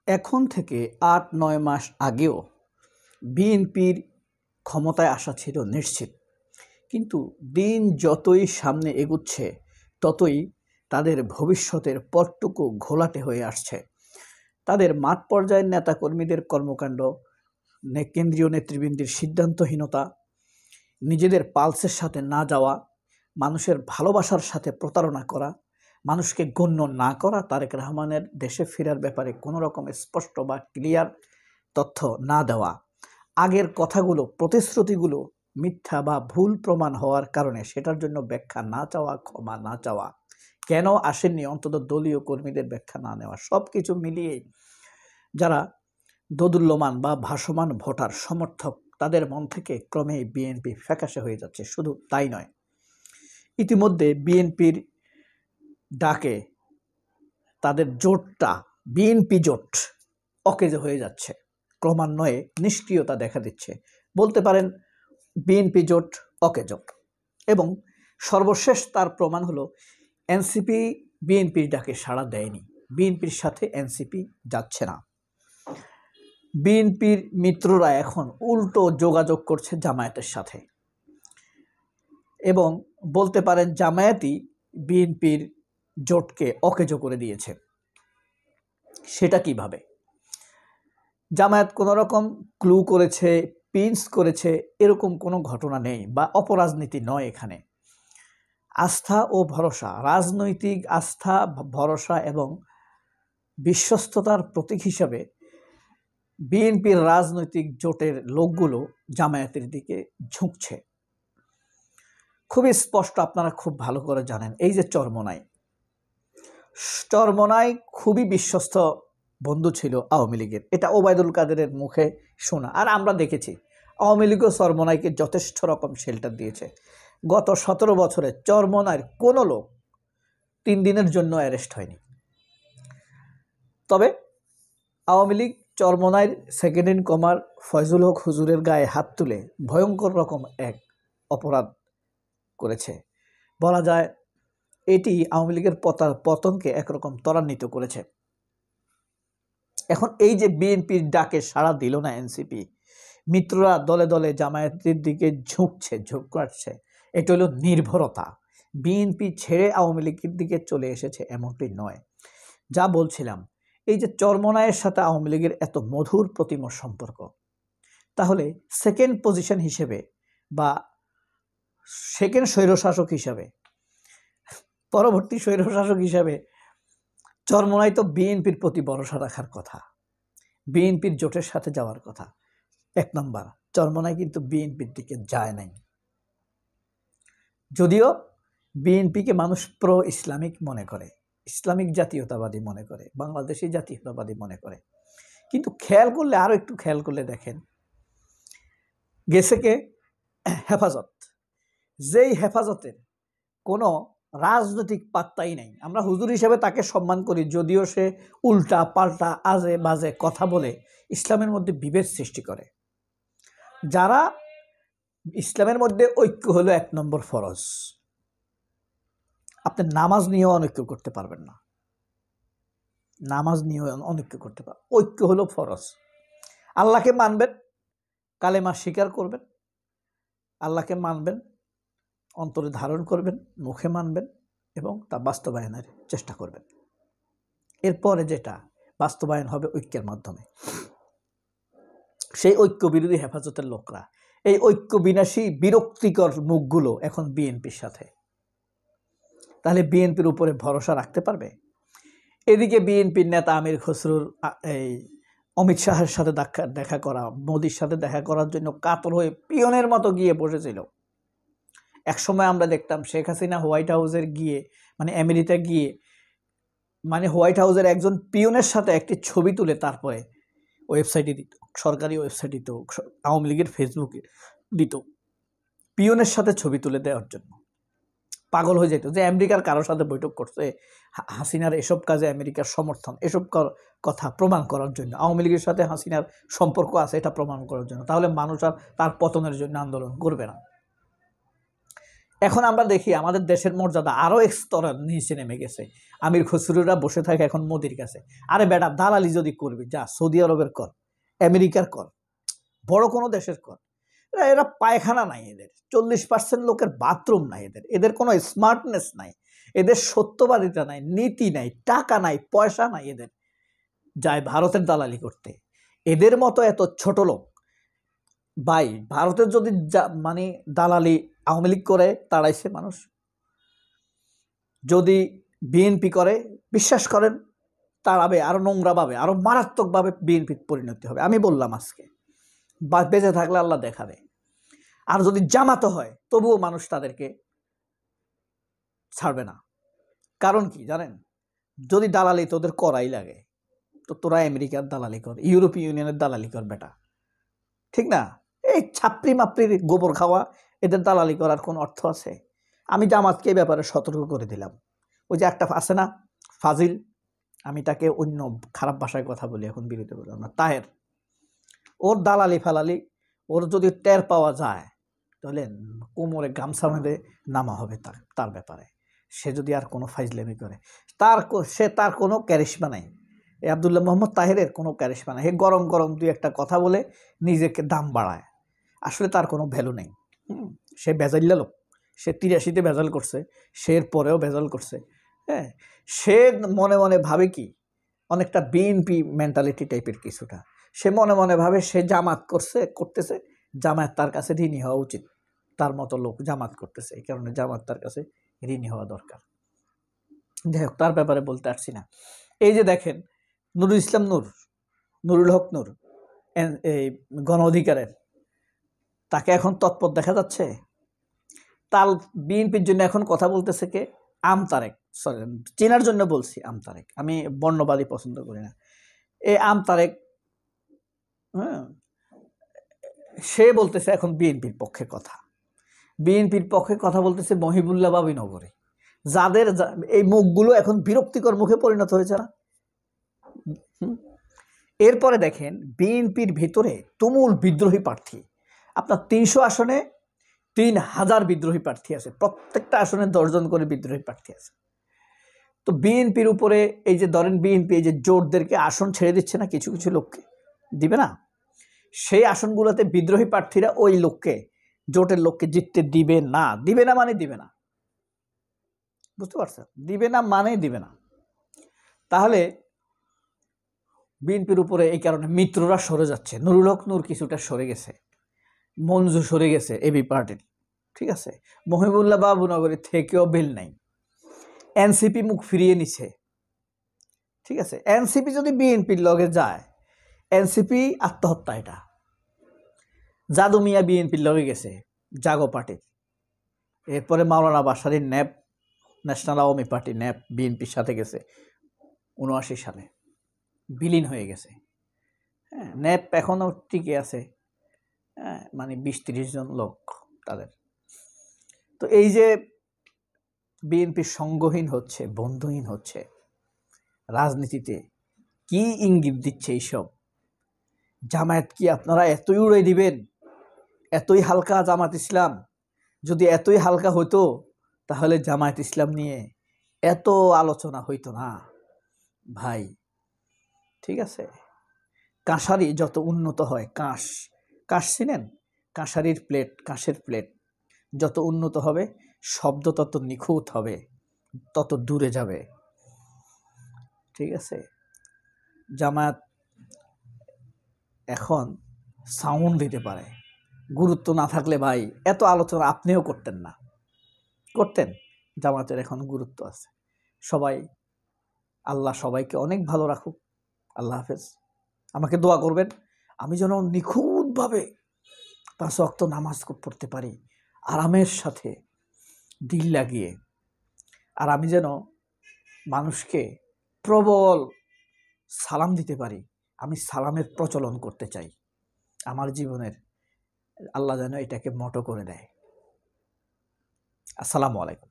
এখন থেকে ৮-৯ মাস আগেও বিএনপির ক্ষমতায় আসা ছিল নিশ্চিত, কিন্তু দিন যতই সামনে এগুচ্ছে ততই তাদের ভবিষ্যতের পথটুকু ঘোলাটে হয়ে আসছে। তাদের মাঠ পর্যায়ের নেতাকর্মীদের কর্মকাণ্ড, কেন্দ্রীয় নেতৃবৃন্দের সিদ্ধান্তহীনতা, নিজেদের পালসের সাথে না যাওয়া, মানুষের ভালোবাসার সাথে প্রতারণা করা, মানুষকে গণ্য না করা, তারেক রহমানের দেশে ফেরার ব্যাপারে কোনো রকম স্পষ্ট বা ক্লিয়ার তথ্য না দেওয়া, আগের কথাগুলো, প্রতিশ্রুতিগুলো মিথ্যা বা ভুল প্রমাণ হওয়ার কারণে সেটার জন্য ব্যাখ্যা না চাওয়া, ক্ষমা না চাওয়া, কেন আসেননি অন্তত দলীয় কর্মীদের ব্যাখ্যা না নেওয়া, সব কিছু মিলিয়েই যারা দোদুল্যমান বা ভাসমান ভোটার সমর্থক, তাদের মন থেকে ক্রমেই বিএনপি ফ্যাকাশে হয়ে যাচ্ছে। শুধু তাই নয়, ইতিমধ্যে বিএনপির ডাকে তাদের জোটটা, বিএনপি জোট, অকেজ হয়ে যাচ্ছে, ক্রমান্বয়ে নিষ্ক্রিয়তা দেখা দিচ্ছে। বলতে পারেন বিএনপি জোট অকেজ। এবং সর্বশেষ তার প্রমাণ হলো এনসিপি বিএনপির ডাকে সাড়া দেয়নি, বিএনপির সাথে এনসিপি যাচ্ছে না। বিএনপির মিত্ররা এখন উল্টো যোগাযোগ করছে জামায়াতের সাথে, এবং বলতে পারেন জামায়াতই বিএনপির জোটকে অকেজো করে দিয়েছে। সেটা কিভাবে? জামায়াত কোনো রকম ক্লু করেছে, পিন্স করেছে, এরকম কোনো ঘটনা নেই, বা অপরাজনীতি নয়। এখানে আস্থা ও ভরসা, রাজনৈতিক আস্থা, ভরসা এবং বিশ্বস্ততার প্রতীক হিসাবে বিএনপির রাজনৈতিক জোটের লোকগুলো জামায়াতের দিকে ঝুঁকছে। খুবই স্পষ্ট, আপনারা খুব ভালো করে জানেন। এই যে চরমোনাই খুবই বিশ্বস্ত বন্ধু ছিল আওয়ামী লীগের, এটা ওবায়দুল কাদেরের মুখে শোনা। আর আমরা দেখেছি আওয়ামী লীগও চরমোনাইকে যথেষ্ট রকম শেল্টার দিয়েছে। গত 17 বছরে চরমোনাইয়ের কোনো লোক 3 দিনের জন্য অ্যারেস্ট হয়নি। তবে আওয়ামী লীগ চরমোনাইয়ের second in command Faizul Haque হুজুরের গায়ে হাত তুলে ভয়ঙ্কর রকম এক অপরাধ করেছে। বলা যায় এটি আওয়ামী লীগের পতনকে একরকম ত্বরান্বিত করেছে। এখন এই যে বিএনপির ডাকে সাড়া দিল না এনসিপি, মিত্ররা দলে দলে জামায়াতের দিকে ঝুঁকছে, এটা হলো নির্ভরতা। বিএনপি ছেড়ে আওয়ামী লীগের দিকে চলে এসেছে এমনটি নয়। যা বলছিলাম, এই যে চরমোনাইয়ের সাথে আওয়ামী লীগের এত মধুর প্রতিম সম্পর্ক, তাহলে সেকেন্ড পজিশন হিসেবে বা সেকেন্ড স্বৈরশাসক হিসাবে, পরবর্তী স্বৈরশাসক হিসাবে চরমোনাই তো বিএনপির প্রতি ভরসা রাখার কথা, বিএনপির জোটের সাথে যাওয়ার কথা। 1 নম্বর, চরমোনাই কিন্তু বিএনপির দিকে যায় নাই। যদিও বিএনপিকে মানুষ প্রো ইসলামিক মনে করে, ইসলামিক জাতীয়তাবাদী মনে করে, বাংলাদেশি জাতীয়তাবাদী মনে করে, কিন্তু খেয়াল করলে, আরও একটু খেয়াল করলে দেখেন, গেছে কে? হেফাজত। যেই হেফাজতের কোনো রাজনৈতিক পাত্তাই নাই। আমরা হুজুর হিসেবে তাকে সম্মান করি, যদিও সে উল্টা পাল্টা আজে বাজে কথা বলে ইসলামের মধ্যে বিভেদ সৃষ্টি করে। যারা ইসলামের মধ্যে ঐক্য হলো 1 নম্বর ফরজ। আপনি নামাজ নিয়েও অনৈক্য করতে পারবেন না, নামাজ নিয়েও অনৈক্য করতে পারবেন। ঐক্য হলো ফরজ। আল্লাহকে মানবেন, কালেমা স্বীকার করবেন, আল্লাহকে মানবেন, অন্তরে ধারণ করবেন, মুখে মানবেন এবং তা বাস্তবায়নের চেষ্টা করবেন। এরপরে যেটা বাস্তবায়ন হবে ঐক্যের মাধ্যমে। সেই ঐক্য বিরোধী হেফাজতের লোকরা, এই ঐক্য বিনাশী বিরক্তিকর মুখগুলো এখন বিএনপির সাথে। তাহলে বিএনপির উপরে ভরসা রাখতে পারবে? এদিকে বিএনপির নেতা আমির খসরুর এই অমিত শাহের সাথে দেখা করা, মোদির সাথে দেখা করার জন্য কাতর হয়ে পিয়নের মতো গিয়ে বসেছিল। একসময় আমরা দেখতাম শেখ হাসিনা হোয়াইট হাউসের গিয়ে, মানে আমেরিকা গিয়ে, মানে হোয়াইট হাউসের একজন পিয়নের সাথে একটি ছবি তুলে তারপরে ওয়েবসাইটে দিত, সরকারি ওয়েবসাইট দিত, আওয়ামী লীগের ফেসবুকে দিত, পিয়নের সাথে ছবি তুলে দেওয়ার জন্য। পাগল হয়ে যেত যে আমেরিকার কারোর সাথে বৈঠক করছে, হাসিনার এসব কাজে আমেরিকার সমর্থন, এসব কথা প্রমাণ করার জন্য, আওয়ামী লীগের সাথে হাসিনার সম্পর্ক আছে এটা প্রমাণ করার জন্য। তাহলে মানুষ আর তার পতনের জন্য আন্দোলন করবে না। এখন আমরা দেখি আমাদের দেশের মর্যাদা আরও এক স্তরের নিচে নেমে গেছে। আমির খসরুরা বসে থাকে এখন মোদির কাছে। আরে বেটা, দালালি যদি করবি যা সৌদি আরবের কর, আমেরিকার কর, বড় কোনো দেশের কর। এরা পায়খানা নাই, এদের 40% লোকের বাথরুম নাই, এদের কোনো স্মার্টনেস নাই, এদের সত্যবাদিতা নাই, নীতি নাই, টাকা নাই, পয়সা নাই, এদের যায় ভারতের দালালি করতে। এদের মতো এত ছোট লোক ভাই, ভারতের যদি মানে দালালি আওয়ামী লীগ করে তাড়াইছে মানুষ, যদি বিএনপি করে বিশ্বাস করেন তাড়াবে, আরো নোংরাভাবে, আরো মারাত্মকভাবে বিএনপির পরিণতি হবে। আমি বললাম আজকে, বেঁচে থাকলে আল্লাহ দেখাবে। আর যদি জামাত হয় তবুও মানুষ তাদেরকে ছাড়বে না। কারণ কি জানেন, যদি দালালি তোদের করাই লাগে তো তোরা আমেরিকার দালালি কর, ইউরোপীয় ইউনিয়নের দালালি কর বেটা, ঠিক না? এই ছাপড়ি মাপড়ির গোবর খাওয়া, এদের দালালি করার কোন অর্থ আছে? আমি জামাতকে এই ব্যাপারে সতর্ক করে দিলাম। ওই যে একটা আছে না ফাজিল, আমি তাকে অন্য খারাপ ভাষায় কথা বলি, এখন বিরতি বললাম না, তাহের, ওর দালালি ফালালি ওর যদি টের পাওয়া যায় তাহলে কোমরে গামছা বেঁধে নামা হবে তার ব্যাপারে। সে যদি আর কোনো ফাইজলামি করে, তার কোনো ক্যারিশমা নাই। এই আবদুল্লাহ মোহাম্মদ তাহেরের কোনো ক্যারিশমা নাই। হে গরম গরম দুই একটা কথা বলে নিজেকে দাম বাড়ায়, আসলে তার কোনো ভ্যালু নেই। সে বেজাল্লা লোক, সে 83-তে ভেজাল করছে, সে এর পরেও ভেজাল করছে। হ্যাঁ, সে মনে মনে ভাবে কি, অনেকটা বিএনপি মেন্টালিটি টাইপের কিছুটা। সে মনে মনে ভাবে সে জামাত করতেছে, জামাত তার কাছে ঋণী হওয়া উচিত। তার মতো লোক জামাত করতেছে, এই কারণে জামাত তার কাছে ঋণী হওয়া দরকার। যাই হোক, তার ব্যাপারে বলতে পারছি না। এই যে দেখেন নুরুল ইসলাম নুরুল হক নূর, এই গণ অধিকারের, তাকে এখন তৎপর দেখা যাচ্ছে। তাল বিএনপির জন্য এখন কথা বলতেছে কে? আমতারেক। সরি, চেনার জন্য বলছি আমতারেক, আমি বর্ণবাদী পছন্দ করি না। এই আমতারেক, হ্যাঁ, সে বলতেছে এখন বিএনপির পক্ষে কথা। বিএনপির পক্ষে কথা বলতেছে মহিবুল্লাহ বাবুনগরে, যাদের এই মুখগুলো এখন বিরক্তিকর মুখে পরিণত হয়েছে না। এরপরে দেখেন বিএনপির ভিতরে তুমুল বিদ্রোহী প্রার্থী। আপনার 300 আসনে 3000 বিদ্রোহী প্রার্থী আছে, প্রত্যেকটা আসনে 10 জন করে বিদ্রোহী প্রার্থী আছে। তো বিএনপির উপরে এই যে ধরেন বিএনপি এই যে জোটদেরকে আসন ছেড়ে দিচ্ছে না, কিছু কিছু লোককে দিবে না, সেই আসনগুলোতে বিদ্রোহী প্রার্থীরা ওই লোককে, জোটের লোককে জিততে দিবে না। দিবে না মানে দিবে না, বুঝতে পারছেন? দিবে না মানে দিবে না। তাহলে বিএনপির উপরে এই কারণে মিত্ররা সরে যাচ্ছে। নুরুল হক নূর কিছুটা সরে গেছে, মঞ্জু সরে গেছে এবি পার্টির, ঠিক আছে। মহিবুল্লাহ বাবুনগরী থেকেও বিল নাই, এনসিপি মুখ ফিরিয়ে নিছে, ঠিক আছে। এনসিপি যদি বিএনপির লগে যায়, এনসিপি আত্মহত্যা। এটা জাদু মিয়া বিএনপির লগে গেছে, জাগো পার্টির। এরপরে মাওলানা বাসারির ন্যাপ, ন্যাশনাল আওয়ামী পার্টি ন্যাপ, বিএনপির সাথে গেছে 79 সালে, বিলীন হয়ে গেছে। হ্যাঁ, ন্যাপ এখনও টিকে আছে, হ্যাঁ, মানে 20-30 জন লোক তাদের। তো এই যে বিএনপি সঙ্গহীন হচ্ছে, বন্ধুহীন হচ্ছে, রাজনীতিতে কি ইঙ্গিত দিচ্ছে এইসব? জামায়াত কি আপনারা এতই উড়ে দিবেন? এতই হালকা জামাত ইসলাম? যদি এতই হালকা হতো তাহলে জামায়াত ইসলাম নিয়ে এত আলোচনা হইতো না ভাই, ঠিক আছে। কাঁসারি যত উন্নত হয়, কাঁস চিনেন? কাঁসারির প্লেট, কাঁসের প্লেট যত উন্নত হবে, শব্দ তত নিখুঁত হবে, তত দূরে যাবে, ঠিক আছে। জামায়াত এখন সাউন্ড দিতে পারে, গুরুত্ব না থাকলে ভাই এত আলোচনা আপনিও করতেন না, করতেন? জামাতের এখন গুরুত্ব আছে। সবাই, আল্লাহ সবাইকে অনেক ভালো রাখুক। আল্লাহ হাফেজ। আমাকে দোয়া করবেন, আমি যেন নিখুঁতভাবে 5 ওয়াক্ত নামাজ পড়তে পারি আরামের সাথে, দিল লাগিয়ে। আর আমি যেন মানুষকে প্রবল সালাম দিতে পারি। আমি সালামের প্রচলন করতে চাই আমার জীবনের। আল্লাহ যেন এটাকে মোটো করে দেয়। আসসালামু আলাইকুম।